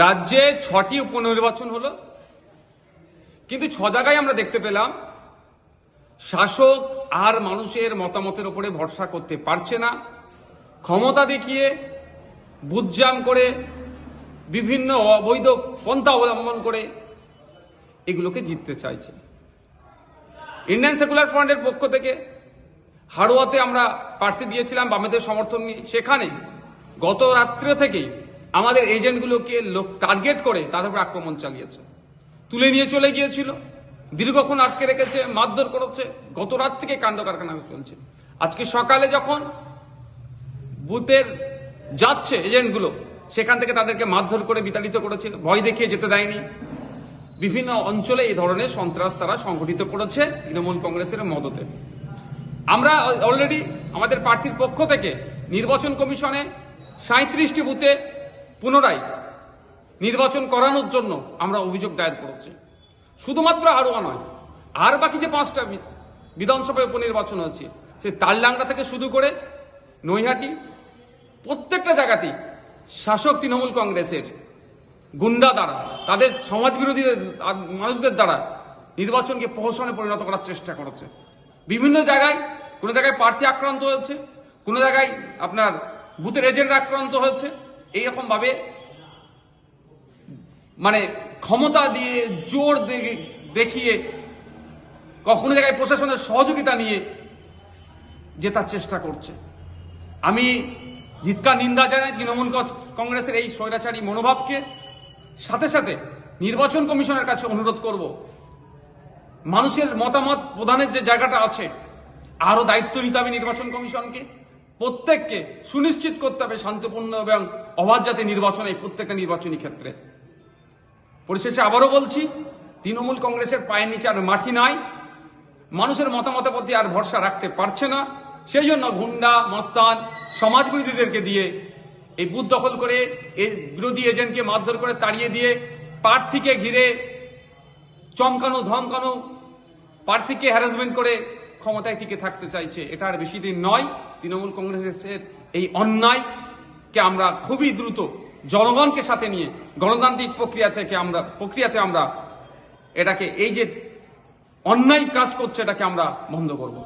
রাজ্যে 6টি উপনির্বাচন হলো, কিন্তু 6 জায়গায় আমরা দেখতে পেলাম শাসক আর মানুষের মতামতের উপরে ভরসা করতে পারছে না। ক্ষমতা দেখিয়ে বুঝজাম করে বিভিন্ন অবৈধ পন্থা অবলম্বন করে এগুলোকে জিততে চাইছে। ইন্ডিয়ান সেকুলার ফ্রন্টের পক্ষ থেকে হাড়োয়াতে আমরা প্রার্থী দিয়েছিলাম বামেদের সমর্থন নিয়ে। সেখানে গত রাত্রে থেকেই আমাদের এজেন্টগুলোকে টার্গেট করে তাদের উপর আক্রমণ চালিয়েছে, তুলে নিয়ে চলে গিয়েছিল, দীর্ঘক্ষণ আটকে রেখেছে, মারধর করেছে। গত রাত থেকে কাণ্ড কারখানা চলছে। আজকে সকালে যখন বুথের যাচ্ছে এজেন্টগুলো, সেখান থেকে তাদেরকে মারধর করে বিতাড়িত করেছে, ভয় দেখিয়ে যেতে দেয়নি। বিভিন্ন অঞ্চলে এই ধরনের সন্ত্রাস তারা সংগঠিত করেছে তৃণমূল কংগ্রেসের মদতে। আমরা অলরেডি আমাদের প্রার্থীর পক্ষ থেকে নির্বাচন কমিশনে 37টি বুথে পুনরায় নির্বাচন করানোর জন্য আমরা অভিযোগ দায়ের করেছি। শুধুমাত্র হাড়োয়া নয়, আর বাকি যে 5টা বিধানসভায় উপনির্বাচন হয়েছে, সে তালডাংরা থেকে শুরু করে নৈহাটি, প্রত্যেকটা জায়গাতেই শাসক তৃণমূল কংগ্রেসের গুন্ডা দ্বারা, তাদের সমাজবিরোধী মানুষদের দ্বারা নির্বাচনকে প্রহসনে পরিণত করার চেষ্টা করেছে। বিভিন্ন জায়গায়, কোনো জায়গায় প্রার্থী আক্রান্ত হয়েছে, কোনো জায়গায় আপনার বুথের এজেন্ট আক্রান্ত হয়েছে। এইরকম ভাবে মানে ক্ষমতা দিয়ে, জোর দেখিয়ে, কখনো জায়গায় প্রশাসনের সহযোগিতা নিয়ে জেতার চেষ্টা করছে। আমি ধিক্কার নিন্দা জানাই তৃণমূল কংগ্রেসের এই স্বৈরাচারী মনোভাবকে। সাথে সাথে নির্বাচন কমিশনের কাছে অনুরোধ করব, মানুষের মতামত প্রদানের যে জায়গাটা আছে, আরো দায়িত্ব নিতে হবে নির্বাচন কমিশনকে। প্রত্যেককে সুনিশ্চিত করতে হবে শান্তিপূর্ণ এবং অবাধ যাতে নির্বাচন, এই প্রত্যেকটা নির্বাচনী ক্ষেত্রে। পরিশেষে আবারও বলছি, তৃণমূল কংগ্রেসের পায়ের নিচে আর মাটি নাই, মানুষের মতামতের প্রতি আর ভরসা রাখতে পারছে না। সেই জন্য গুন্ডা, মস্তান, সমাজবিরোধীদেরকে দিয়ে এই বুথ দখল করে, এই বিরোধী এজেন্টকে মারধর করে তাড়িয়ে দিয়ে, প্রার্থীকে ঘিরে চমকানো ধমকানো, প্রার্থীকে হ্যারাসমেন্ট করে ক্ষমতায় টিকে থাকতে চাইছে। এটা আর বেশি দিন নয়। তৃণমূল কংগ্রেসের এই অন্যায়কে আমরা খুবই দ্রুত জনগণকে সাথে নিয়ে গণতান্ত্রিক প্রক্রিয়াতে আমরা এটাকে, এই যে অন্যায় কাজ করছে, এটাকে আমরা বন্ধ করব।